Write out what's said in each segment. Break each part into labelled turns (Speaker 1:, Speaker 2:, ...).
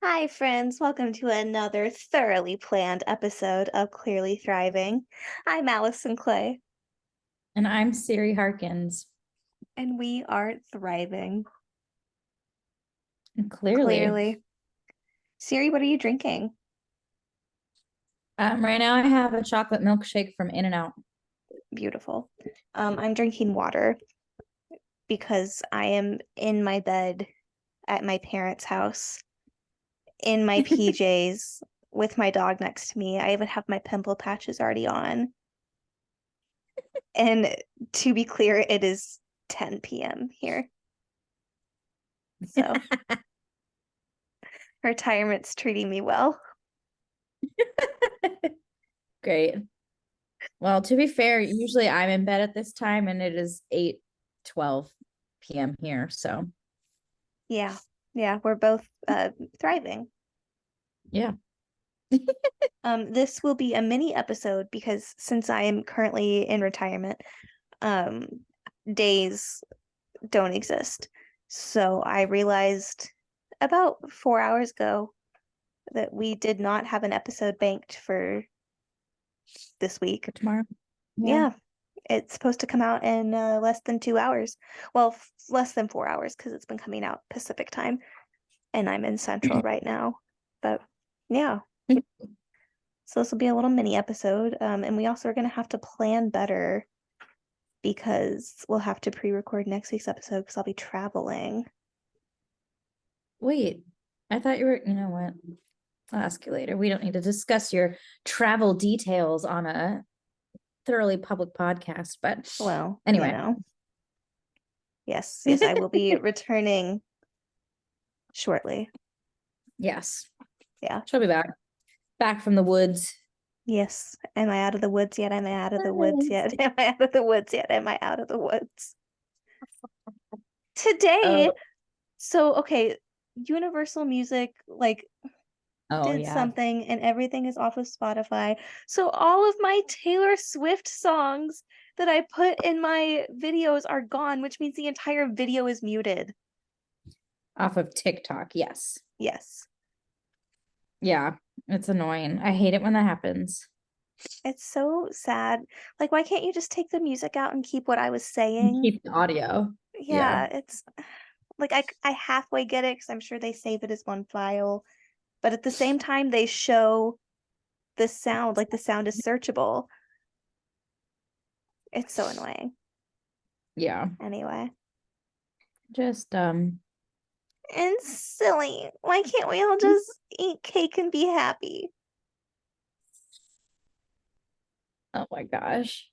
Speaker 1: Hi, friends. Welcome to another thoroughly planned episode of Clearly Thriving. I'm Allison Clay,
Speaker 2: And I'm Siri Harkins.
Speaker 1: and we are thriving.
Speaker 2: And clearly,
Speaker 1: Clearly. Siri, what are you drinking?
Speaker 2: right now I have a chocolate milkshake from In-N-Out.
Speaker 1: Beautiful. I'm drinking water because I am in my bed at my parents' house, in my PJs, with my dog next to me. I even have my pimple patches already on. And to be clear, it is 10 p.m. here. So retirement's treating me well.
Speaker 2: Great. Well, to be fair, usually I'm in bed at this time and it is 8:12 p.m. here. So
Speaker 1: Yeah. Yeah, we're both thriving.
Speaker 2: yeah.
Speaker 1: This will be a mini episode because since I am currently in retirement, um, days don't exist. So I realized about 4 hours ago that we did not have an episode banked for this week.
Speaker 2: For tomorrow. Yeah.
Speaker 1: Yeah, it's supposed to come out in less than 2 hours. Well, less than 4 hours because it's been coming out Pacific time, and I'm in Central right now. But yeah. So this will be a little mini episode. And we also are going to have to plan better because we'll have to pre-record next week's episode because I'll be traveling.
Speaker 2: Wait, I thought you know what? I'll ask you later. We don't need to discuss your travel details on a thoroughly public podcast, but
Speaker 1: Well,
Speaker 2: anyway.
Speaker 1: Yes, I will be returning shortly.
Speaker 2: Yes.
Speaker 1: Yeah.
Speaker 2: She'll be back from the woods.
Speaker 1: Yes. Am I out of the woods yet? Am I out of the woods yet? Am I out of the woods yet? Am I out of the woods? Today,
Speaker 2: Oh,
Speaker 1: so okay, Universal Music
Speaker 2: oh
Speaker 1: did
Speaker 2: yeah.
Speaker 1: something and everything is off of Spotify. So all of my Taylor Swift songs that I put in my videos are gone, which means the entire video is muted.
Speaker 2: Off of TikTok, yes.
Speaker 1: Yes.
Speaker 2: Yeah, it's annoying. I hate it when that happens.
Speaker 1: It's so sad. Like, why can't you just take the music out and keep what I was
Speaker 2: You
Speaker 1: saying?
Speaker 2: keep the audio. Yeah.
Speaker 1: Yeah, it's like I halfway get it because I'm sure they save it as one file, but at the same time they show the sound, like the sound is searchable. It's so annoying.
Speaker 2: Yeah.
Speaker 1: Anyway.
Speaker 2: Just
Speaker 1: And silly. Why can't we all just eat cake and be happy?
Speaker 2: oh my gosh.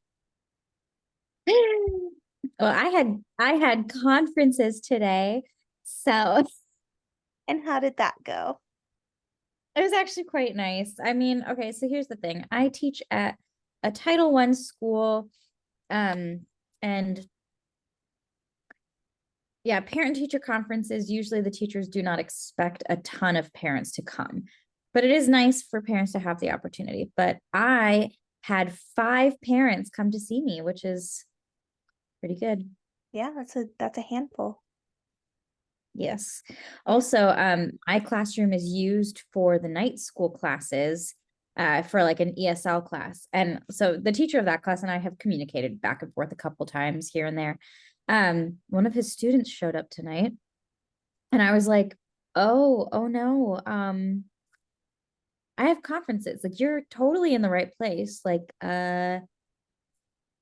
Speaker 2: Well, I had conferences today. So
Speaker 1: And how did that go?
Speaker 2: it was actually quite nice. I mean, okay, so here's the thing. I teach at a Title I school. And yeah, parent teacher conferences, usually the teachers do not expect a ton of parents to come, but it is nice for parents to have the opportunity. But I had 5 parents come to see me, which is pretty good.
Speaker 1: Yeah, that's a handful.
Speaker 2: Yes.
Speaker 1: Yeah.
Speaker 2: Also, my classroom is used for the night school classes, for like an ESL class. And so the teacher of that class and I have communicated back and forth a couple times here and there. One of his students showed up tonight and I was like, oh no. I have conferences. Like you're totally in the right place. Like, I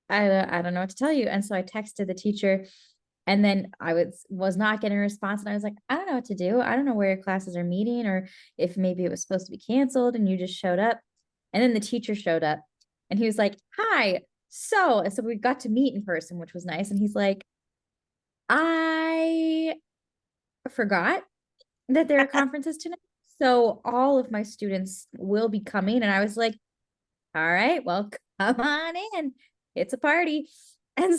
Speaker 2: don't know what to tell you. And so I texted the teacher and then I was not getting a response. And I was like, I don't know what to do. I don't know where your classes are meeting or if maybe it was supposed to be canceled and you just showed up. And then the teacher showed up and he was like, hi. So we got to meet in person, which was nice. And he's like, I forgot that there are conferences tonight. So all of my students will be coming. And I was like, all right, well, come on in. It's a party. And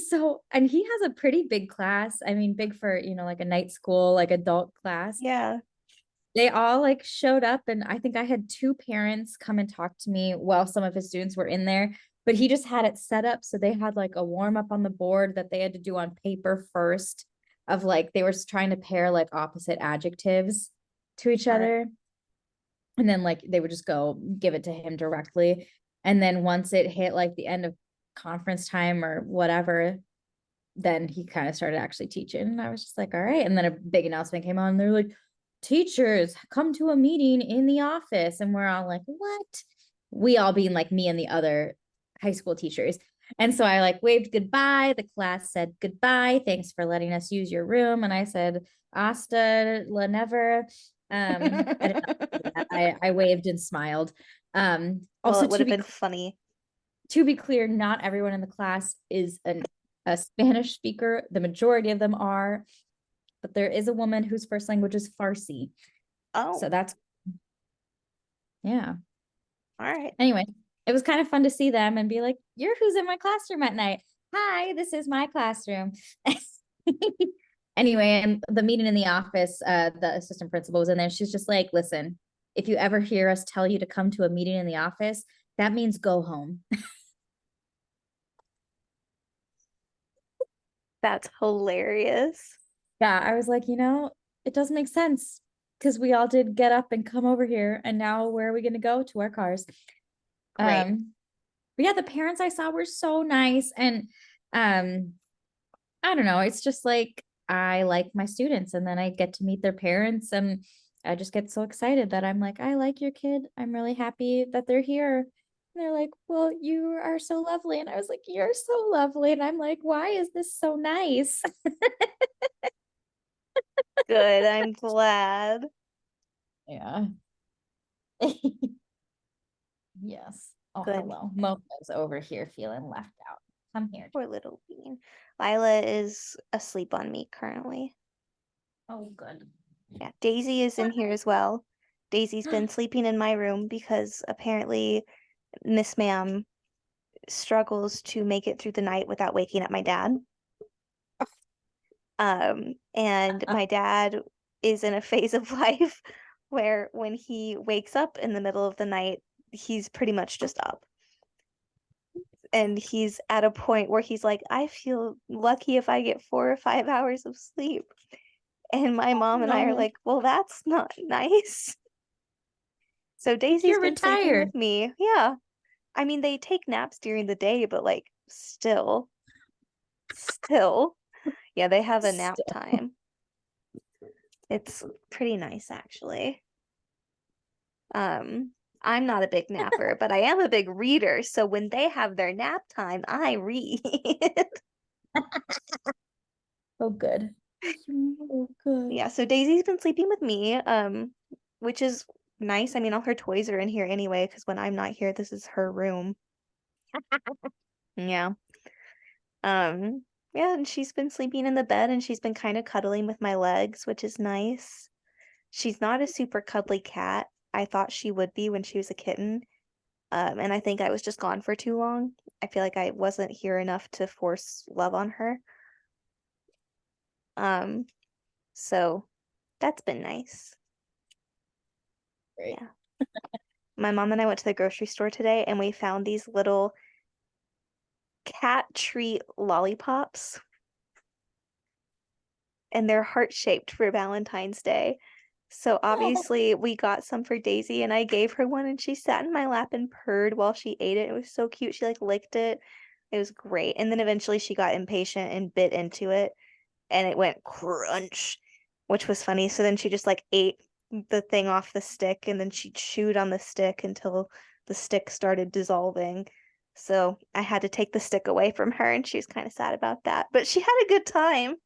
Speaker 2: he has a pretty big class. I mean, big for, like a night school, like adult class.
Speaker 1: Yeah.
Speaker 2: They all like showed up. And I think I had 2 parents come and talk to me while some of his students were in there. But he just had it set up. So they had like a warm up on the board that they had to do on paper first, of like they were trying to pair like opposite adjectives to each
Speaker 1: Smart.
Speaker 2: other. And then like they would just go give it to him directly. And then once it hit like the end of conference time or whatever, then he kind of started actually teaching. And I was just like, all right. And then a big announcement came on. And they're like, teachers, come to a meeting in the office. And we're all like, what? We all being like me and the other high school teachers. And so I like waved goodbye. The class said goodbye. Thanks for letting us use your room. And I said, hasta la never. I waved and smiled.
Speaker 1: Well,
Speaker 2: Also,
Speaker 1: it would have been funny.
Speaker 2: to be clear, not everyone in the class is a Spanish speaker. The majority of them are, but there is a woman whose first language is Farsi.
Speaker 1: Oh,
Speaker 2: So that's, yeah.
Speaker 1: all right.
Speaker 2: Anyway, it was kind of fun to see them and be like, you're who's in my classroom at night. Hi, this is my classroom. Anyway, and the meeting in the office, the assistant principal was in there. She's just like, listen, if you ever hear us tell you to come to a meeting in the office, that means go home.
Speaker 1: That's hilarious.
Speaker 2: Yeah, I was like, it doesn't make sense because we all did get up and come over here, and now where are we going to go? To our cars.
Speaker 1: Great.
Speaker 2: But yeah, the parents I saw were so nice, and I don't know, it's just like I like my students, and then I get to meet their parents, and I just get so excited that I'm like, I like your kid. I'm really happy that they're here. And they're like, well, you are so lovely. And I was like, you're so lovely. And I'm like, why is this so nice?
Speaker 1: Good. I'm glad.
Speaker 2: Yeah. Yes. Oh,
Speaker 1: Good.
Speaker 2: hello. Mocha's over here feeling left out. Come here.
Speaker 1: Poor little bean. Lila is asleep on me currently.
Speaker 2: Oh, good.
Speaker 1: Yeah, Daisy is in here as well. Daisy's been sleeping in my room because apparently Miss Ma'am struggles to make it through the night without waking up my dad. And my dad is in a phase of life where when he wakes up in the middle of the night, he's pretty much just up. And he's at a point where he's like, I feel lucky if I get 4 or 5 hours of sleep. And my mom and I are
Speaker 2: No,
Speaker 1: like, well, that's not nice. So Daisy's
Speaker 2: you're
Speaker 1: been sleeping
Speaker 2: retired.
Speaker 1: with me. Yeah. I mean, they take naps during the day, but like still. Yeah, they have a nap
Speaker 2: Still.
Speaker 1: time. It's pretty nice actually. Um, I'm not a big napper, but I am a big reader. So when they have their nap time, I read.
Speaker 2: Oh, good. Oh, good.
Speaker 1: Yeah, so Daisy's been sleeping with me, which is nice. I mean, all her toys are in here anyway, because when I'm not here, this is her room. Yeah. Yeah, and she's been sleeping in the bed and she's been kind of cuddling with my legs, which is nice. She's not a super cuddly cat. I thought she would be when she was a kitten. And I think I was just gone for too long. I feel like I wasn't here enough to force love on her. Um, so that's been nice.
Speaker 2: Great.
Speaker 1: Yeah. My mom and I went to the grocery store today and we found these little cat treat lollipops. And they're heart-shaped for Valentine's Day. So obviously we got some for Daisy and I gave her one and she sat in my lap and purred while she ate it. It was so cute. She like licked it. It was great. And then eventually she got impatient and bit into it and it went crunch, which was funny. So then she just like ate the thing off the stick and then she chewed on the stick until the stick started dissolving. So I had to take the stick away from her and she was kind of sad about that. But she had a good time.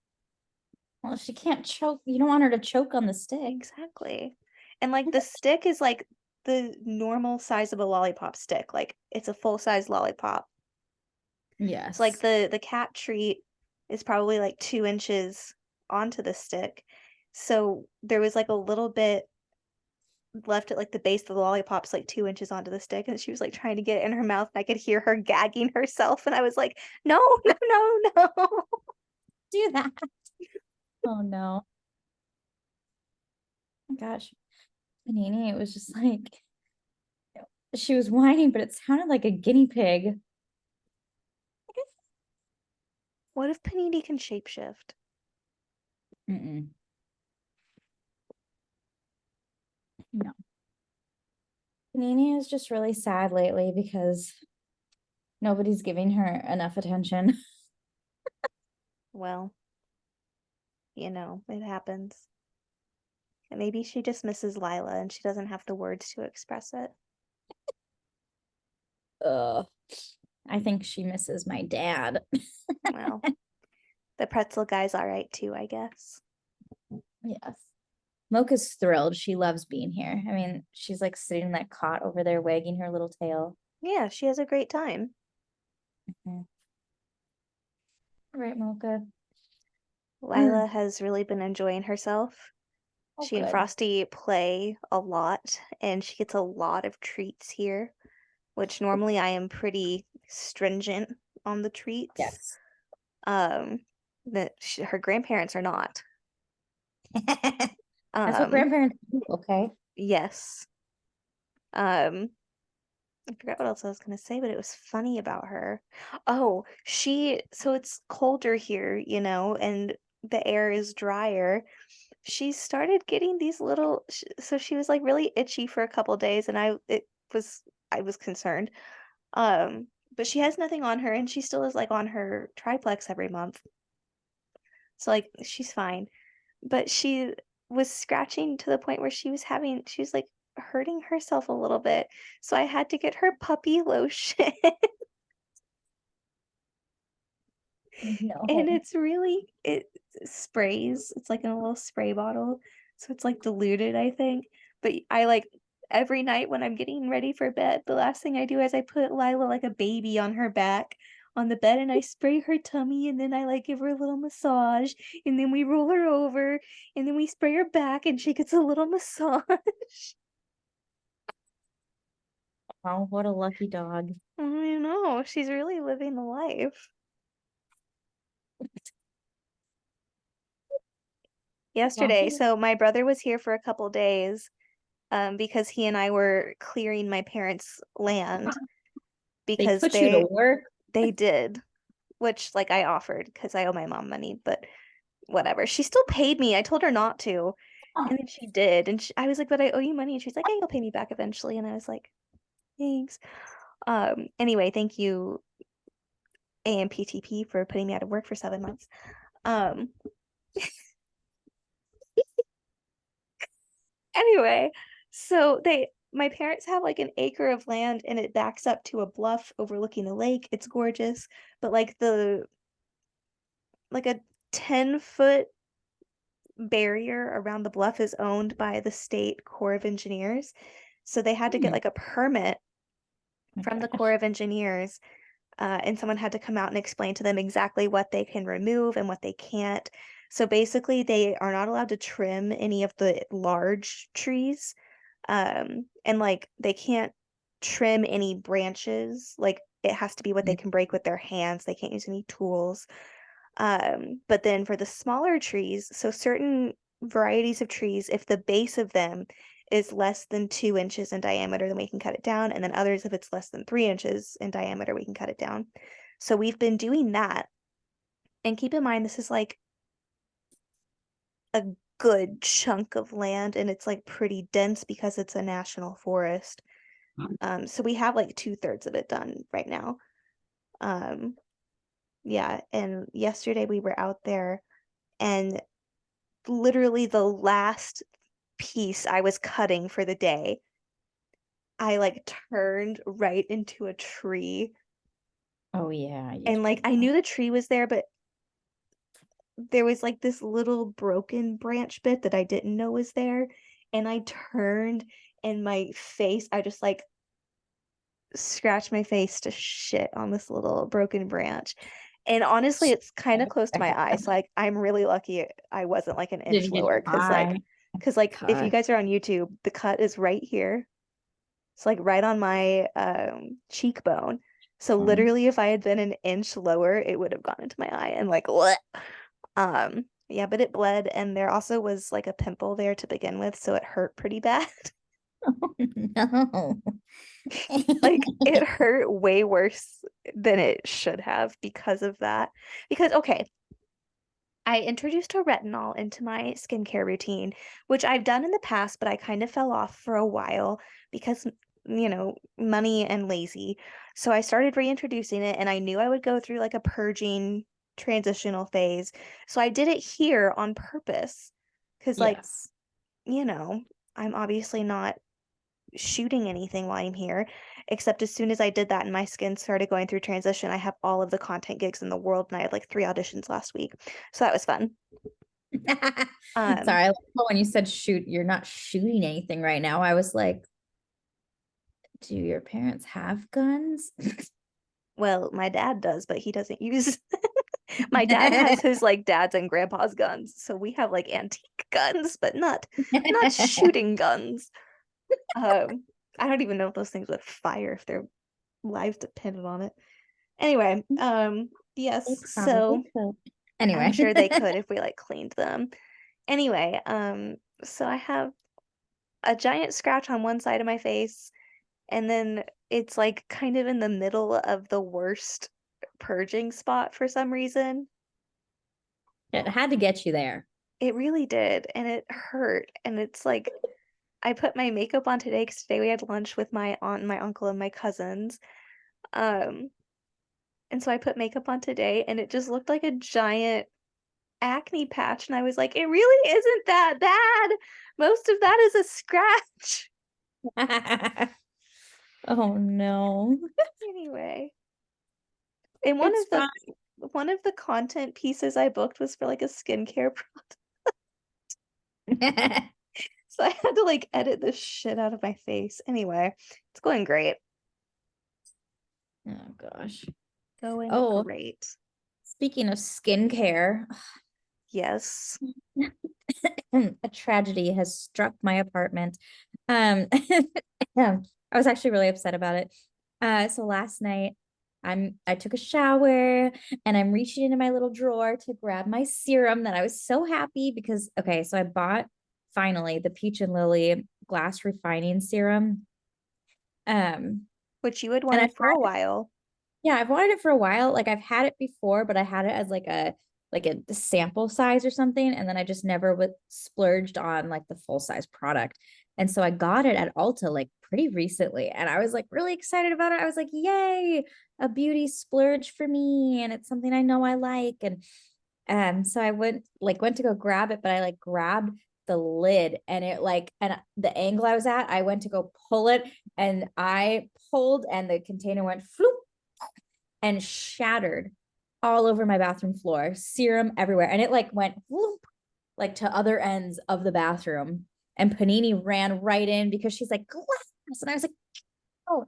Speaker 2: Well, she can't choke. You don't want her to choke on the stick.
Speaker 1: Exactly. And like the stick is like the normal size of a lollipop stick. Like it's a full-size lollipop.
Speaker 2: Yes.
Speaker 1: So like the cat treat is probably like 2 inches onto the stick. So there was like a little bit left at like the base of the lollipop's like 2 inches onto the stick and she was like trying to get it in her mouth and I could hear her gagging herself and I was like, no, no, no, no.
Speaker 2: Do that. Oh no. Oh, gosh. Panini, it was just like she was whining, but it sounded like a guinea pig.
Speaker 1: What if Panini can shapeshift?
Speaker 2: Mm-mm. No. Nini is just really sad lately because nobody's giving her enough attention.
Speaker 1: Well, it happens. And maybe she just misses Lila and she doesn't have the words to express it.
Speaker 2: Ugh. I think she misses my dad.
Speaker 1: Well, the pretzel guy's all right too, I guess.
Speaker 2: Yes. Mocha's thrilled. She loves being here. I mean, she's like sitting in that cot over there, wagging her little tail.
Speaker 1: Yeah, she has a great time.
Speaker 2: Mhm. Right, Mocha.
Speaker 1: Lila has really been enjoying herself.
Speaker 2: Oh,
Speaker 1: She and
Speaker 2: good.
Speaker 1: Frosty play a lot, and she gets a lot of treats here, which normally I am pretty stringent on the treats.
Speaker 2: Yes.
Speaker 1: Um, her grandparents are not.
Speaker 2: That's what
Speaker 1: Um,
Speaker 2: grandparents do, okay?
Speaker 1: yes. Um, I forgot what else I was gonna say, but it was funny about her. Oh, so it's colder here, and the air is drier. She started getting these so she was like really itchy for a couple days, and I was concerned. But she has nothing on her, and she still is like on her triplex every month. So like she's fine. But she was scratching to the point where she was like hurting herself a little bit. So I had to get her puppy lotion. And
Speaker 2: No.
Speaker 1: it sprays. It's like in a little spray bottle. So it's like diluted, I think. But I like every night when I'm getting ready for bed, the last thing I do is I put Lila like a baby on her back on the bed and I spray her tummy and then I like give her a little massage and then we roll her over and then we spray her back and she gets a little massage.
Speaker 2: Oh, what a lucky dog.
Speaker 1: I know, she's really living the life. Yesterday,
Speaker 2: Lucky.
Speaker 1: so my brother was here for a couple days because he and I were clearing my parents' land
Speaker 2: They
Speaker 1: because
Speaker 2: put you to work.
Speaker 1: they did, which like I offered because I owe my mom money, but whatever. She still paid me. I told her not to, and then she did, and I was like, "But I owe you money," and she's like, "Yeah, you'll pay me back eventually," and I was like, "Thanks." Anyway, thank you AMPTP for putting me out of work for 7 months. Um, Anyway, so my parents have like an acre of land and it backs up to a bluff overlooking the lake. It's gorgeous, but like a 10-foot barrier around the bluff is owned by the state Corps of Engineers. So they had to get
Speaker 2: Hmm.
Speaker 1: like a permit
Speaker 2: My
Speaker 1: from the Corps
Speaker 2: gosh.
Speaker 1: of Engineers, and someone had to come out and explain to them exactly what they can remove and what they can't. So basically, they are not allowed to trim any of the large trees, and like they can't trim any branches. Like it has to be what they can break with their hands. They can't use any tools. But then for the smaller trees, so certain varieties of trees, if the base of them is less than 2 inches in diameter, then we can cut it down. And then others, if it's less than 3 inches in diameter, we can cut it down. So we've been doing that. And keep in mind, this is like a good chunk of land and it's like pretty dense because it's a national forest. So we have like 2/3 of it done right now. Um, yeah. And yesterday we were out there and literally the last piece I was cutting for the day, I like turned right into a tree.
Speaker 2: Oh yeah, you
Speaker 1: And like
Speaker 2: told
Speaker 1: I
Speaker 2: me.
Speaker 1: knew the tree was there, but there was like this little broken branch bit that I didn't know was there. And I turned and I just like scratched my face to shit on this little broken branch. And honestly, it's kind of close to my eye. So like I'm really lucky I wasn't like an inch
Speaker 2: Didn't get
Speaker 1: lower
Speaker 2: your eye
Speaker 1: because like if you
Speaker 2: cut.
Speaker 1: guys are on YouTube, the cut is right here. It's like right on my cheekbone. So literally if I had been an inch lower, it would have gone into my eye and like what? Yeah, but it bled and there also was like a pimple there to begin with, so it hurt pretty bad.
Speaker 2: No.
Speaker 1: Like it hurt way worse than it should have because of that. Because okay, I introduced a retinol into my skincare routine, which I've done in the past, but I kind of fell off for a while because money and lazy. So I started reintroducing it, and I knew I would go through like a purging transitional phase. So I did it here on purpose because, like,
Speaker 2: Yes.
Speaker 1: you know, I'm obviously not shooting anything while I'm here, except as soon as I did that and my skin started going through transition, I have all of the content gigs in the world, and I had like 3 auditions last week. So that was fun.
Speaker 2: Sorry, I like how when you said shoot, you're not shooting anything right now. I was like, do your parents have guns?
Speaker 1: Well, my dad does, but he doesn't use my dad has his like dad's and grandpa's guns. So we have like antique guns, but not shooting guns. I don't even know if those things would fire if their lives depended on it. Anyway,
Speaker 2: They
Speaker 1: yes,
Speaker 2: probably
Speaker 1: so
Speaker 2: could.
Speaker 1: I'm
Speaker 2: Anyway.
Speaker 1: sure they could if we like cleaned them. Anyway, so I have a giant scratch on one side of my face, and then it's like kind of in the middle of the worst purging spot for some reason.
Speaker 2: It had to get you there.
Speaker 1: It really did, and it hurt. And it's like I put my makeup on today because today we had lunch with my aunt and my uncle and my cousins. Um, and so I put makeup on today, and it just looked like a giant acne patch. And I was like, it really isn't that bad. Most of that is a scratch.
Speaker 2: Oh no.
Speaker 1: Anyway, and
Speaker 2: It's fine.
Speaker 1: one of the content pieces I booked was for like a skincare so I had to like edit the shit out of my face. Anyway, it's going great.
Speaker 2: Oh gosh.
Speaker 1: Going
Speaker 2: Oh,
Speaker 1: great.
Speaker 2: speaking of skincare,
Speaker 1: Yes.
Speaker 2: a tragedy has struck my apartment. Um, I was actually really upset about it. So last night I took a shower and I'm reaching into my little drawer to grab my serum that I was so happy because okay, so I bought finally the Peach and Lily glass refining serum. Um,
Speaker 1: Which you had
Speaker 2: and I've
Speaker 1: wanted for a while.
Speaker 2: yeah, I've wanted it for a while. Like I've had it before, but I had it as like a sample size or something, and then I just never would splurged on like the full size product. And so I got it at Ulta like pretty recently, and I was like really excited about it. I was like, "Yay, a beauty splurge for me!" And it's something I know I like. And so I went to go grab it, but I like grabbed the lid and it like and the angle I was at, I went to go pull it and I pulled and the container went floop and shattered all over my bathroom floor, serum everywhere. And it like went whoop, like to other ends of the bathroom. And Panini ran right in because she's like, glass. And I was like, oh.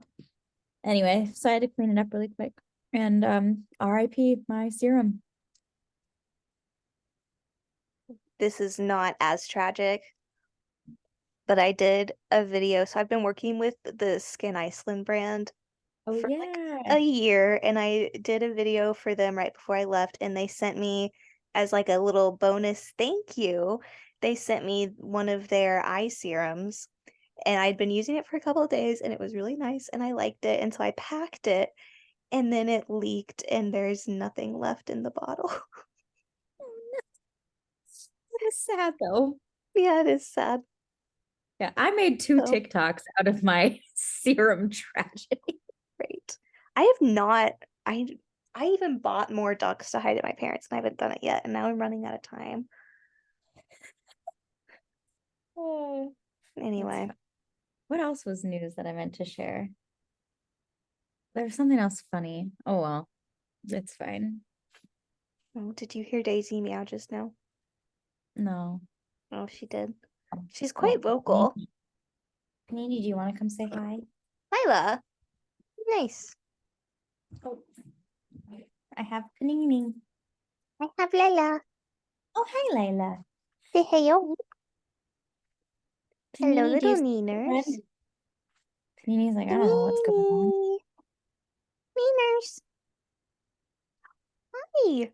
Speaker 2: Anyway, so I had to clean it up really quick. And RIP my serum.
Speaker 1: This is not as tragic, but I did a video. So I've been working with the Skin Iceland brand
Speaker 2: Oh
Speaker 1: for like
Speaker 2: yeah.
Speaker 1: a year, and I did a video for them right before I left, and they sent me as like a little bonus thank you. They sent me one of their eye serums, and I'd been using it for a couple of days, and it was really nice, and I liked it, and so I packed it, and then it leaked, and there's nothing left in the bottle.
Speaker 2: That is sad though.
Speaker 1: Yeah, it is sad.
Speaker 2: Yeah, I made two
Speaker 1: So
Speaker 2: TikToks out of my serum tragedy.
Speaker 1: great. I have not. I even bought more ducks to hide at my parents, and I haven't done it yet, and now I'm running out of time.
Speaker 2: Oh, that's
Speaker 1: Anyway,
Speaker 2: fun. What else was news that I meant to share? There's something else funny. Oh well, it's fine.
Speaker 1: oh, did you hear Daisy meow just now?
Speaker 2: No.
Speaker 1: Oh, she did. She's
Speaker 2: Oh,
Speaker 1: quite vocal.
Speaker 2: Panini, do you want to come say hi?
Speaker 1: Lila, nice.
Speaker 2: Oh, I have Panini.
Speaker 1: I have Lila.
Speaker 2: Oh, hi, Layla.
Speaker 1: Say hello. Hello,
Speaker 2: Panini, do you
Speaker 1: little
Speaker 2: see your
Speaker 1: Neeners.
Speaker 2: friend? Panini's like, I don't know what's going on.
Speaker 1: Panini. Neeners. Hi.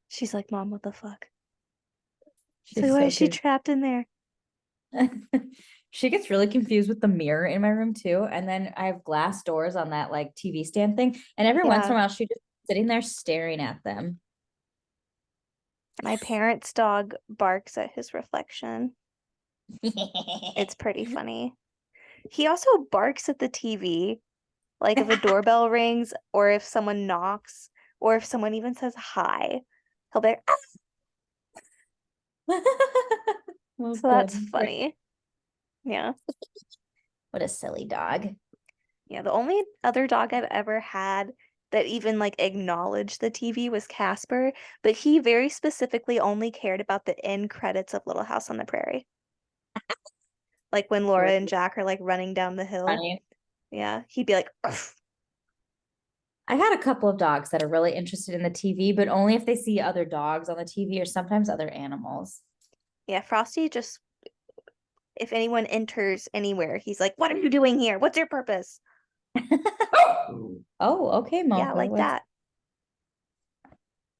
Speaker 1: She's like, Mom, what the fuck? So
Speaker 2: She's
Speaker 1: why
Speaker 2: so
Speaker 1: is she
Speaker 2: good.
Speaker 1: trapped in there?
Speaker 2: She gets really confused with the mirror in my room too. And then I have glass doors on that like TV stand thing. And every once in
Speaker 1: Yeah,
Speaker 2: a while, she just sitting there staring at them.
Speaker 1: my parents' dog barks at his reflection. It's pretty funny. He also barks at the TV, like if a doorbell rings or if someone knocks or if someone even says hi, he'll be like, "Ah!"
Speaker 2: Oh,
Speaker 1: So that's
Speaker 2: good.
Speaker 1: funny. Yeah.
Speaker 2: What a silly dog.
Speaker 1: Yeah, the only other dog I've ever had that even like acknowledged the TV was Casper, but he very specifically only cared about the end credits of Little House on the Prairie. Like when Laura and
Speaker 2: Great.
Speaker 1: Jack are like running down the hill.
Speaker 2: Funny.
Speaker 1: Yeah, he'd be like, "Arf."
Speaker 2: I had a couple of dogs that are really interested in the TV, but only if they see other dogs on the TV or sometimes other animals.
Speaker 1: Yeah, Frosty just, if anyone enters anywhere, he's like, "What are you doing here? What's your purpose?"
Speaker 2: Oh, okay,
Speaker 1: Yeah,
Speaker 2: Mocha.
Speaker 1: like that.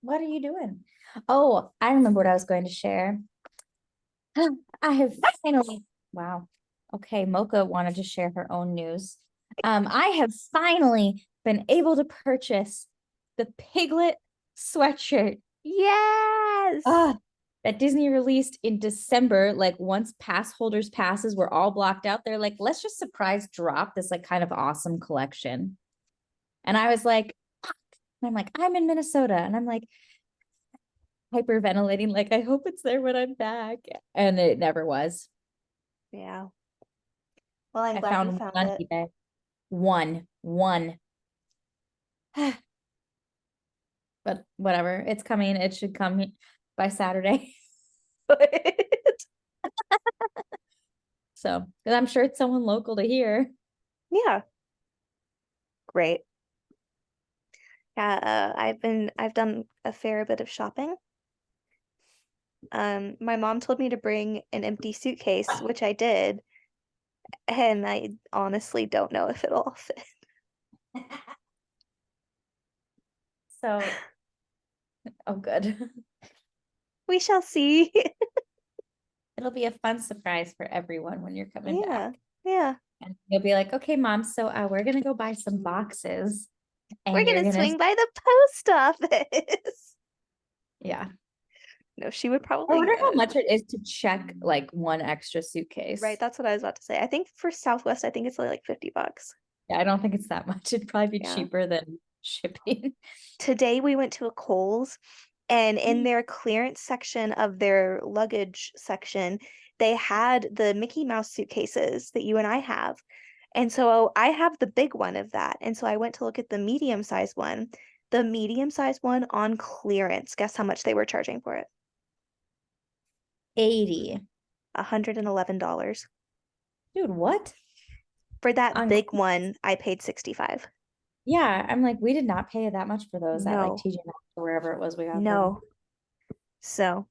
Speaker 2: What are you doing? Oh, I remember what I was going to share. I have finally, wow. Okay, Mocha wanted to share her own news. I have finally been able to purchase the Piglet sweatshirt.
Speaker 1: Yes.
Speaker 2: Ah, that Disney released in December. Like once pass holders' passes were all blocked out, they're like, let's just surprise drop this like kind of awesome collection. And I was like, "Fuck." And I'm like, I'm in Minnesota. And I'm like hyperventilating, like, I hope it's there when I'm back. And it never was.
Speaker 1: Yeah. Well, I'm
Speaker 2: I
Speaker 1: glad you
Speaker 2: found one
Speaker 1: found
Speaker 2: on
Speaker 1: it.
Speaker 2: eBay. One. But whatever. It's coming. It should come by Saturday. So, and I'm sure it's someone local to here.
Speaker 1: Yeah, great. Yeah, I've done a fair bit of shopping. My mom told me to bring an empty suitcase, which I did, and I honestly don't know if it'll all fit.
Speaker 2: So, oh, good.
Speaker 1: We shall see.
Speaker 2: It'll be a fun surprise for everyone when you're coming back.
Speaker 1: Yeah, yeah.
Speaker 2: And you'll be like, okay, mom, so we're gonna go buy some boxes.
Speaker 1: We're
Speaker 2: And you're
Speaker 1: gonna
Speaker 2: gonna,
Speaker 1: swing by the post office.
Speaker 2: yeah.
Speaker 1: No, she would
Speaker 2: I
Speaker 1: probably,
Speaker 2: wonder how much it is to check like one extra
Speaker 1: right,
Speaker 2: suitcase.
Speaker 1: that's what I was about to say. I think for Southwest, I think it's only like $50.
Speaker 2: Yeah, I don't think it's that much. It'd probably be
Speaker 1: Yeah.
Speaker 2: cheaper than shipping.
Speaker 1: Today we went to a Kohl's, and in their clearance section of their luggage section, they had the Mickey Mouse suitcases that you and I have. And so I have the big one of that. And so I went to look at the medium size one. The medium size one on clearance. Guess how much they were charging for it?
Speaker 2: 80.
Speaker 1: $111.
Speaker 2: Dude, what?
Speaker 1: For that
Speaker 2: On
Speaker 1: big one, I paid 65.
Speaker 2: Yeah, I'm like, we did not pay that much for those at like
Speaker 1: No,
Speaker 2: TJ Maxx or wherever it was we got them.
Speaker 1: no. So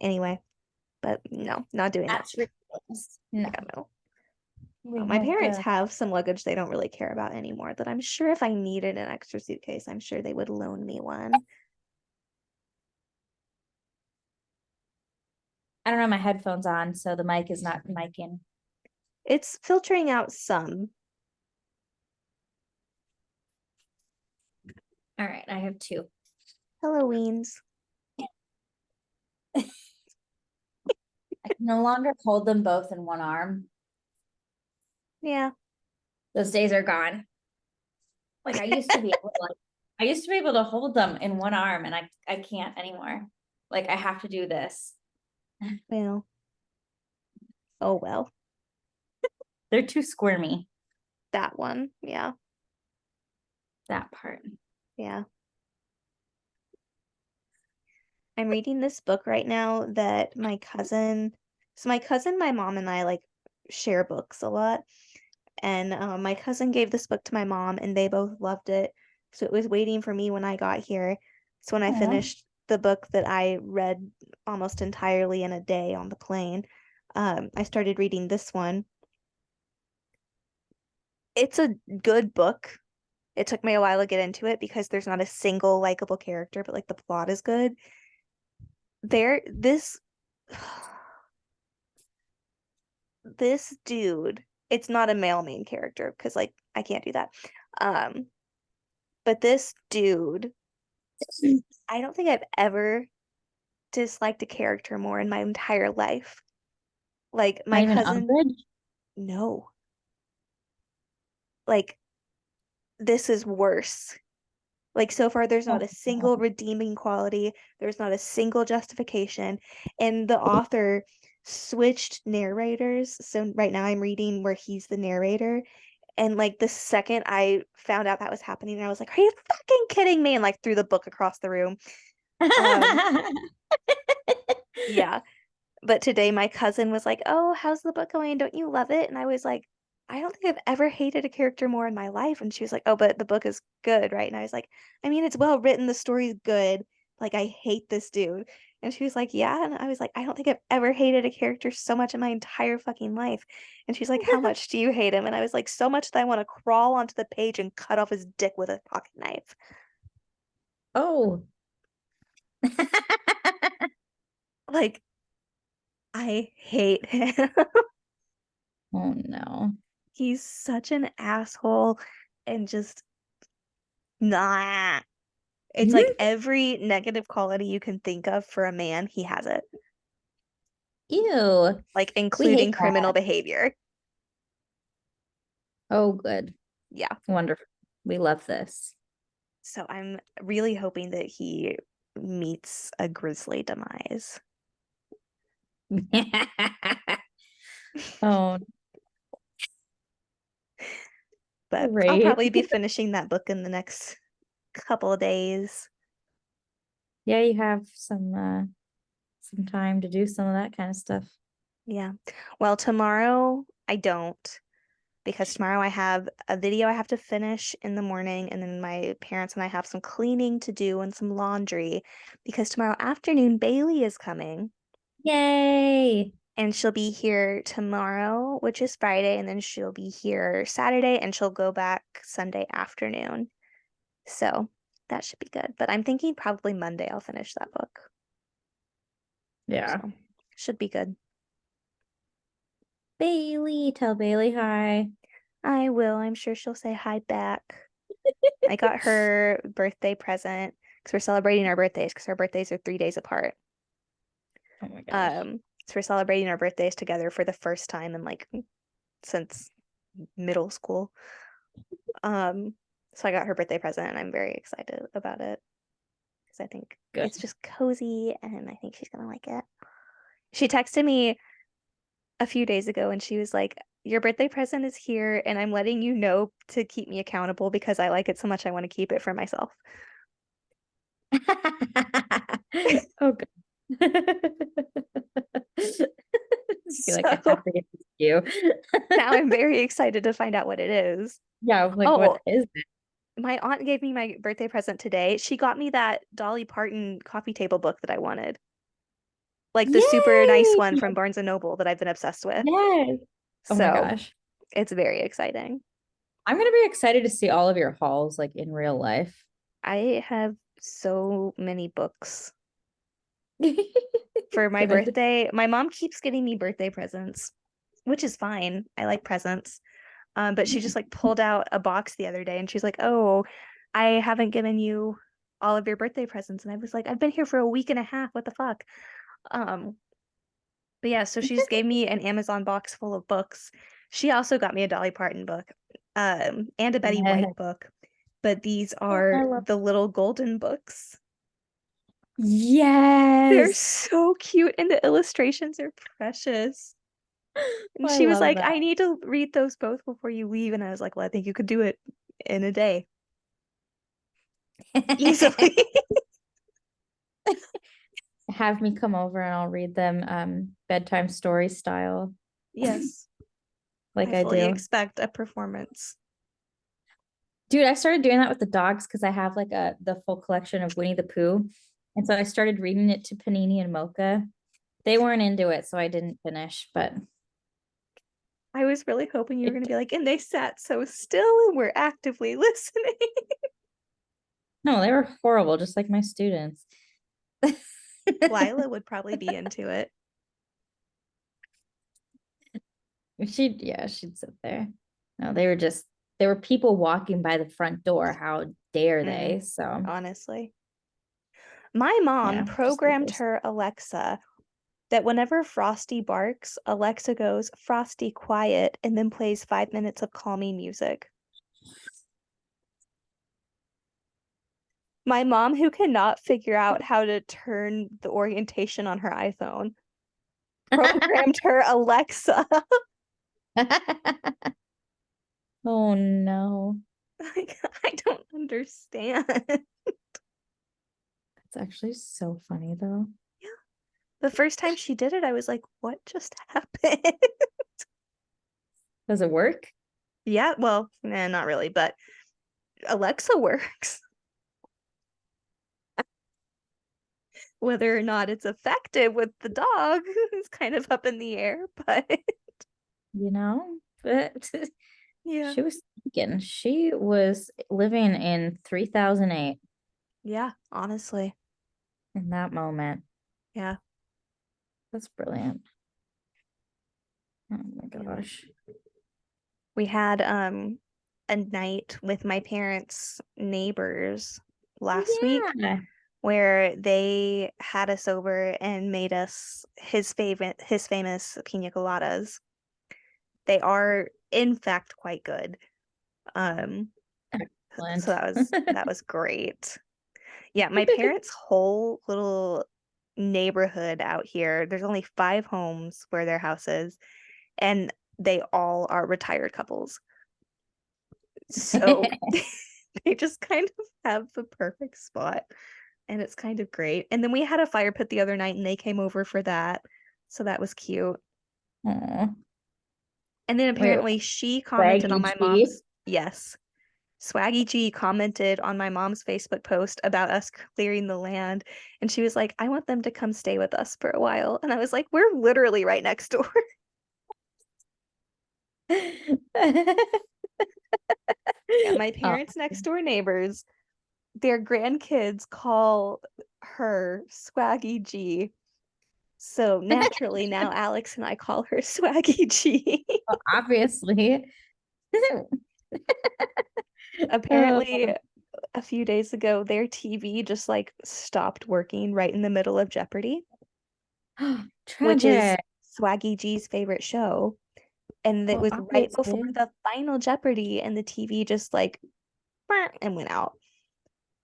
Speaker 1: anyway, but no, not doing that.
Speaker 2: That's ridiculous. No,
Speaker 1: Yeah, no.
Speaker 2: we
Speaker 1: My
Speaker 2: have
Speaker 1: parents have some luggage they don't really care about anymore that I'm sure if I needed an extra suitcase, I'm sure they would loan me one.
Speaker 2: I don't have my headphones on, so the mic is not micing.
Speaker 1: It's filtering out some.
Speaker 2: All right, I have two.
Speaker 1: Halloweens.
Speaker 2: I can no longer hold them both in one arm.
Speaker 1: Yeah.
Speaker 2: Those days are gone. Like I used to be able to, I used to be able to hold them in one arm, and I can't anymore. Like I have to do this.
Speaker 1: Well. Oh well.
Speaker 2: They're too squirmy.
Speaker 1: That one. Yeah.
Speaker 2: That part.
Speaker 1: Yeah. I'm reading this book right now that my cousin, so my cousin, my mom, and I like share books a lot. And my cousin gave this book to my mom, and they both loved it. So it was waiting for me when I got here. So when I
Speaker 2: Aw.
Speaker 1: finished the book that I read almost entirely in a day on the plane, I started reading this one. It's a good book. It took me a while to get into it because there's not a single likable character, but like the plot is good. This this dude, it's not a male main character because like I can't do that. Um, but this dude, I don't think I've ever disliked a character more in my entire life. Like
Speaker 2: Not
Speaker 1: my
Speaker 2: even
Speaker 1: cousin,
Speaker 2: Umbridge.
Speaker 1: no. like, this is worse. Like, so far, there's not
Speaker 2: Oh,
Speaker 1: a single redeeming quality. There's not a single justification. And the author switched narrators. So right now I'm reading where he's the narrator. And like the second I found out that was happening, I was like, are you fucking kidding me? And like threw the book across the room. Um,
Speaker 2: no.
Speaker 1: yeah. But today my cousin was like, "Oh, how's the book going? Don't you love it?" And I was like, "I don't think I've ever hated a character more in my life." And she was like, "Oh, but the book is good, right?" And I was like, "I mean, it's well written, the story's good. Like, I hate this dude." And she was like, "Yeah." And I was like, "I don't think I've ever hated a character so much in my entire fucking life." And she's like, "How much do you hate him?" And I was like, "So much that I want to crawl onto the page and cut off his dick with a pocket knife."
Speaker 2: Oh.
Speaker 1: Like, I hate him.
Speaker 2: Oh no.
Speaker 1: He's such an asshole and just nah. It's like every negative quality you can think of for a man, he has it,
Speaker 2: Ew.
Speaker 1: like
Speaker 2: We hate
Speaker 1: including criminal
Speaker 2: that.
Speaker 1: behavior.
Speaker 2: Oh, good.
Speaker 1: Yeah.
Speaker 2: Wonderful. We love this.
Speaker 1: So I'm really hoping that he meets a grisly demise.
Speaker 2: Oh,
Speaker 1: But I'll
Speaker 2: great.
Speaker 1: probably be finishing that book in the next couple of days.
Speaker 2: Yeah, you have some time to do some of that kind of stuff.
Speaker 1: Yeah. Well, tomorrow I don't, because tomorrow I have a video I have to finish in the morning, and then my parents and I have some cleaning to do and some laundry because tomorrow afternoon Bailey is coming
Speaker 2: Yay.
Speaker 1: and she'll be here tomorrow, which is Friday, and then she'll be here Saturday and she'll go back Sunday afternoon. So that should be good. But I'm thinking probably Monday I'll finish that book.
Speaker 2: Yeah.
Speaker 1: So should be good.
Speaker 2: Bailey, tell Bailey hi.
Speaker 1: I will. I'm sure she'll say hi back. I got her birthday present because we're celebrating our birthdays because our birthdays are 3 days apart.
Speaker 2: Oh my gosh.
Speaker 1: So we're celebrating our birthdays together for the first time in like since middle school. Um, so I got her birthday present and I'm very excited about it because I think
Speaker 2: Good.
Speaker 1: it's just cozy and I think she's gonna like it. She texted me a few days ago and she was like, "Your birthday present is here and I'm letting you know to keep me accountable because I like it so much I want to keep it for myself."
Speaker 2: Oh, good. I feel like I
Speaker 1: So
Speaker 2: have to get this to you.
Speaker 1: now I'm very excited to find out what it is.
Speaker 2: Yeah, like
Speaker 1: Oh,
Speaker 2: what is it?
Speaker 1: my aunt gave me my birthday present today. She got me that Dolly Parton coffee table book that I wanted. Like the super nice
Speaker 2: Yay!
Speaker 1: one from Barnes and Noble that I've been obsessed with.
Speaker 2: Yes. Oh my
Speaker 1: So
Speaker 2: gosh.
Speaker 1: it's very exciting.
Speaker 2: I'm gonna be excited to see all of your hauls like in real life.
Speaker 1: I have so many books for my
Speaker 2: Good.
Speaker 1: birthday. My mom keeps getting me birthday presents, which is fine. I like presents. But she just like pulled out a box the other day and she's like, "Oh, I haven't given you all of your birthday presents." And I was like, "I've been here for a week and a half. What the fuck?" Um, but yeah, so she just gave me an Amazon box full of books. She also got me a Dolly Parton book, and a Betty
Speaker 2: Yeah.
Speaker 1: White book. But these
Speaker 2: Oh, I
Speaker 1: are
Speaker 2: love
Speaker 1: the little golden books. They're
Speaker 2: Yes.
Speaker 1: so cute and the illustrations are precious. And
Speaker 2: I
Speaker 1: she was
Speaker 2: love
Speaker 1: like,
Speaker 2: that.
Speaker 1: "I need to read those both before you leave." And I was like, "Well, I think you could do it in a day easily."
Speaker 2: Have me come over and I'll read them bedtime story style
Speaker 1: Yes,
Speaker 2: like
Speaker 1: I
Speaker 2: I
Speaker 1: fully
Speaker 2: do.
Speaker 1: expect a performance.
Speaker 2: Dude, I started doing that with the dogs because I have like the full collection of Winnie the Pooh. And so I started reading it to Panini and Mocha. They weren't into it, so I didn't finish, but
Speaker 1: I was really hoping you were
Speaker 2: it
Speaker 1: going to be like, "And they sat so still and were actively listening."
Speaker 2: no, they were horrible, just like my students.
Speaker 1: Lila would probably be into it.
Speaker 2: She'd sit there. No, they were people walking by the front door. How dare
Speaker 1: Mm,
Speaker 2: they? So
Speaker 1: honestly. My mom
Speaker 2: yeah, just the
Speaker 1: programmed
Speaker 2: worst.
Speaker 1: her Alexa that whenever Frosty barks, Alexa goes, "Frosty, quiet," and then plays 5 minutes of calming music. My mom, who cannot figure out how to turn the orientation on her iPhone, programmed her Alexa.
Speaker 2: Oh no.
Speaker 1: Like, I don't understand.
Speaker 2: It's actually so funny though.
Speaker 1: The first time she did it, I was like, what just happened?
Speaker 2: Does it work?
Speaker 1: Yeah, well, nah, not really, but Alexa works. Whether or not it's effective with the dog is kind of up in the air, but
Speaker 2: You know, but
Speaker 1: yeah.
Speaker 2: she was thinking she was living in 3008
Speaker 1: Yeah, honestly.
Speaker 2: in that moment.
Speaker 1: Yeah.
Speaker 2: That's brilliant. Oh my
Speaker 1: Yeah.
Speaker 2: gosh.
Speaker 1: We had a night with my parents' neighbors last week
Speaker 2: Yeah.
Speaker 1: where they had us over and made us his famous pina coladas. They are in fact quite good. Um so
Speaker 2: Excellent.
Speaker 1: that was great. Yeah, my parents' whole little neighborhood out here, there's only 5 homes where their house is, and they all are retired couples. So they just kind of have the perfect spot, and it's kind of great. And then we had a fire pit the other night, and they came over for that. So that was cute.
Speaker 2: Aw.
Speaker 1: And then
Speaker 2: Wait,
Speaker 1: apparently she commented on
Speaker 2: Swaggy
Speaker 1: my
Speaker 2: G.
Speaker 1: mom's, yes, Swaggy G commented on my mom's Facebook post about us clearing the land. And she was like, I want them to come stay with us for a while. And I was like, we're literally right next door. Yeah, my
Speaker 2: Oh,
Speaker 1: parents' next door neighbors, their grandkids call her Swaggy G. So naturally, now Alex and I call her Swaggy G.
Speaker 2: well, obviously. Oh,
Speaker 1: Apparently, a few days ago, their TV just like stopped working right in the middle of Jeopardy, which is
Speaker 2: tragic.
Speaker 1: Swaggy G's favorite show. And it
Speaker 2: Well,
Speaker 1: was right before
Speaker 2: obviously.
Speaker 1: the final Jeopardy, and the TV just like and went out.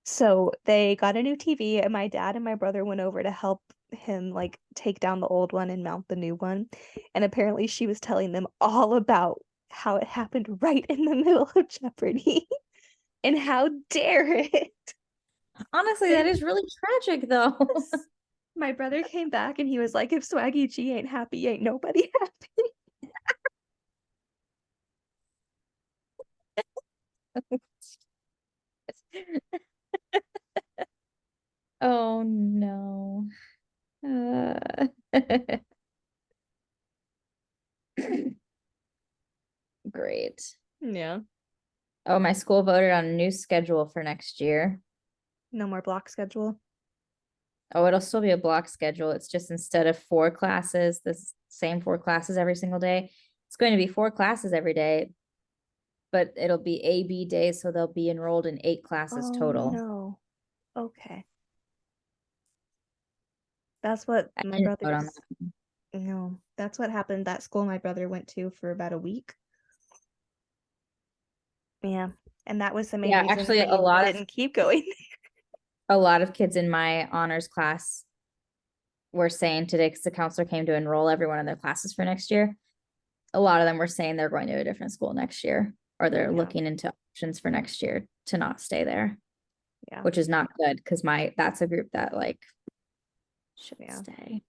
Speaker 1: So they got a new TV, and my dad and my brother went over to help him like take down the old one and mount the new one. And apparently she was telling them all about how it happened right in the middle of Jeopardy. And how dare it?
Speaker 2: Honestly, that is really tragic though.
Speaker 1: My brother came back and he was like, if Swaggy G ain't happy, ain't nobody happy.
Speaker 2: Oh no. Uh, Great.
Speaker 1: Yeah.
Speaker 2: Oh, my school voted on a new schedule for next year.
Speaker 1: No more block schedule.
Speaker 2: Oh, it'll still be a block schedule. It's just instead of 4 classes, the same 4 classes every single day. It's going to be 4 classes every day, but it'll be AB days, so they'll be enrolled in 8 classes
Speaker 1: Oh
Speaker 2: total.
Speaker 1: no. Okay. That's what
Speaker 2: I
Speaker 1: my
Speaker 2: didn't vote on
Speaker 1: brother's no. That's what happened that school my brother went to for about a week. Yeah. And that was the main
Speaker 2: Yeah,
Speaker 1: reason
Speaker 2: actually
Speaker 1: that he didn't keep going.
Speaker 2: a lot of kids in my honors class were saying today, because the counselor came to enroll everyone in their classes for next year. A lot of them were saying they're going to a different school next year, or they're
Speaker 1: Yeah.
Speaker 2: looking into options for next year to not stay there,
Speaker 1: Yeah.
Speaker 2: which is not good because that's a group that like should
Speaker 1: Yeah.
Speaker 2: stay,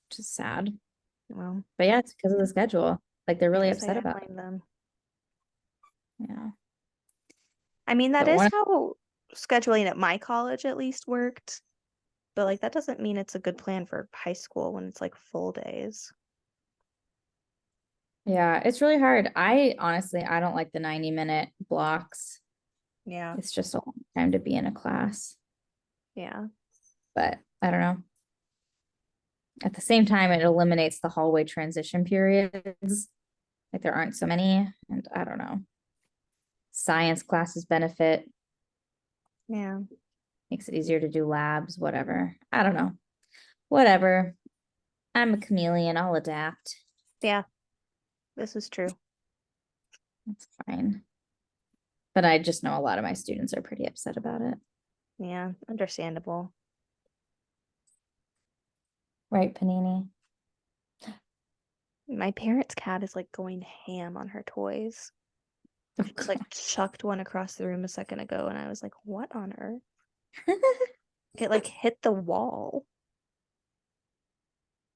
Speaker 2: which is sad.
Speaker 1: Well,
Speaker 2: But yeah, it's because of the schedule. Like they're really
Speaker 1: can't say
Speaker 2: upset
Speaker 1: I
Speaker 2: about
Speaker 1: blame them.
Speaker 2: it. Yeah.
Speaker 1: I mean, that
Speaker 2: But
Speaker 1: is
Speaker 2: one
Speaker 1: how scheduling at my college at least worked. But like that doesn't mean it's a good plan for high school when it's like full days.
Speaker 2: Yeah, it's really hard. I honestly I don't like the 90-minute blocks.
Speaker 1: Yeah.
Speaker 2: It's just a long time to be in a class.
Speaker 1: Yeah.
Speaker 2: But I don't know. At the same time, it eliminates the hallway transition periods. Like there aren't so many, and I don't know. Science classes benefit,
Speaker 1: Yeah.
Speaker 2: makes it easier to do labs, whatever. I don't know. Whatever. I'm a chameleon. I'll adapt.
Speaker 1: Yeah. This is true.
Speaker 2: That's fine. But I just know a lot of my students are pretty upset about it.
Speaker 1: Yeah, understandable.
Speaker 2: Right, Panini?
Speaker 1: My parents' cat is like going ham on her toys. Just like chucked one across the room a second ago, and I was like, what on earth? It like hit the wall.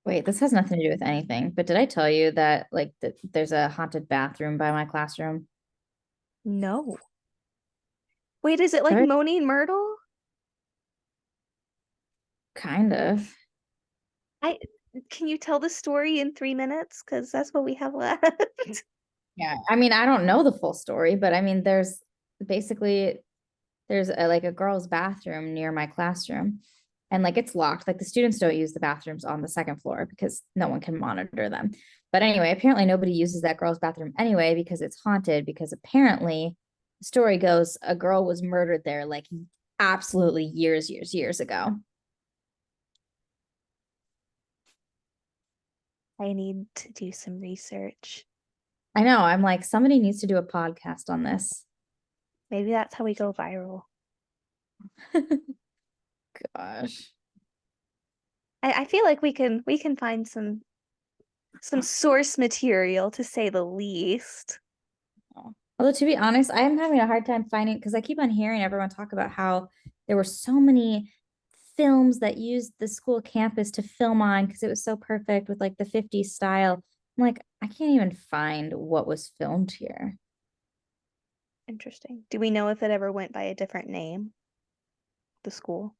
Speaker 2: Wait, this has nothing to do with anything, but did I tell you that like there's a haunted bathroom by my classroom?
Speaker 1: No. Wait, is it like
Speaker 2: Right.
Speaker 1: Moaning Myrtle?
Speaker 2: Kind of.
Speaker 1: Can you tell the story in 3 minutes? Because that's what we have left.
Speaker 2: Yeah. I mean, I don't know the full story, but I mean, there's basically there's like a girl's bathroom near my classroom, and like it's locked. Like the students don't use the bathrooms on the second floor because no one can monitor them. But anyway, apparently nobody uses that girl's bathroom anyway because it's haunted, because apparently the story goes a girl was murdered there like absolutely years ago.
Speaker 1: I need to do some research.
Speaker 2: I know. I'm like, somebody needs to do a podcast on this.
Speaker 1: Maybe that's how we go viral.
Speaker 2: Gosh.
Speaker 1: I feel like we can find some source material, to say the least.
Speaker 2: Although to be honest, I am having a hard time finding, because I keep on hearing everyone talk about how there were so many films that used the school campus to film on because it was so perfect with like the 50s style. I'm like, I can't even find what was filmed here.
Speaker 1: Interesting. Do we know if it ever went by a different name? The school?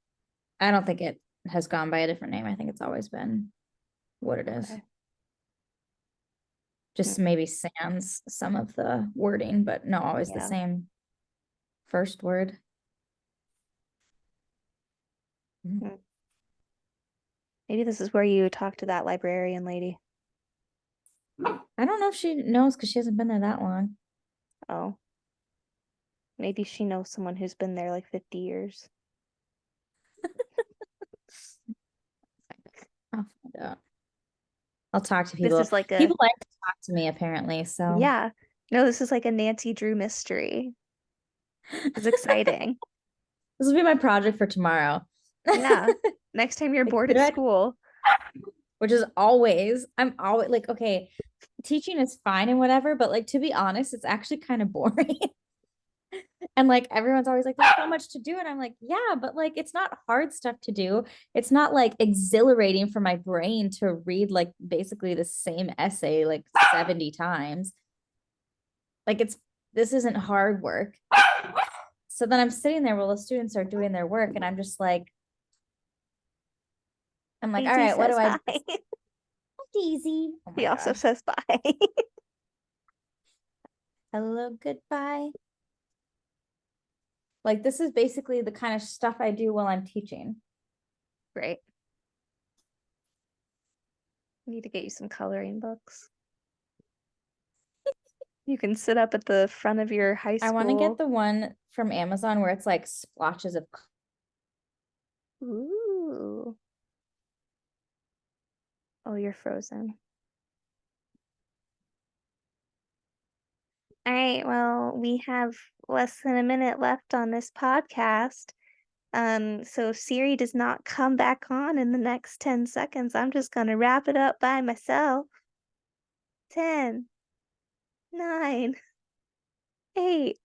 Speaker 2: I don't think it has gone by a different name. I think it's always been what it is.
Speaker 1: Okay.
Speaker 2: Just maybe sans some of the wording, but no, always the
Speaker 1: Yeah.
Speaker 2: same first word.
Speaker 1: Maybe this is where you talk to that librarian lady.
Speaker 2: I don't know if she knows because she hasn't been there that long.
Speaker 1: Oh. Maybe she knows someone who's been there like 50 years.
Speaker 2: I'll find out. I'll talk to
Speaker 1: This
Speaker 2: people.
Speaker 1: is like a
Speaker 2: People like to talk to me apparently. So
Speaker 1: yeah. No, this is like a Nancy Drew mystery. It's exciting.
Speaker 2: this will be my project for tomorrow.
Speaker 1: Yeah. Next time you're bored at school.
Speaker 2: Which is always, I'm always like, okay, teaching is fine and whatever, but like to be honest, it's actually kind of boring. And like everyone's always like, there's so much to do. And I'm like, yeah, but like it's not hard stuff to do. It's not like exhilarating for my brain to read like basically the same essay like 70 times. Like this isn't hard work. So then I'm sitting there while the students are doing their work, and I'm just like, all right, what do I do? Daisy. Oh
Speaker 1: He also
Speaker 2: gosh.
Speaker 1: says bye.
Speaker 2: Hello, goodbye. Like this is basically the kind of stuff I do while I'm teaching.
Speaker 1: Great. Need to get you some coloring books. You can sit up at the front of your high school.
Speaker 2: I want to get the one from Amazon where it's like splotches of.
Speaker 1: Ooh. Oh, you're frozen. All right, well, we have less than a minute left on this podcast. So if Siri does not come back on in the next 10 seconds, I'm just gonna wrap it up by myself. 10, 9, 8,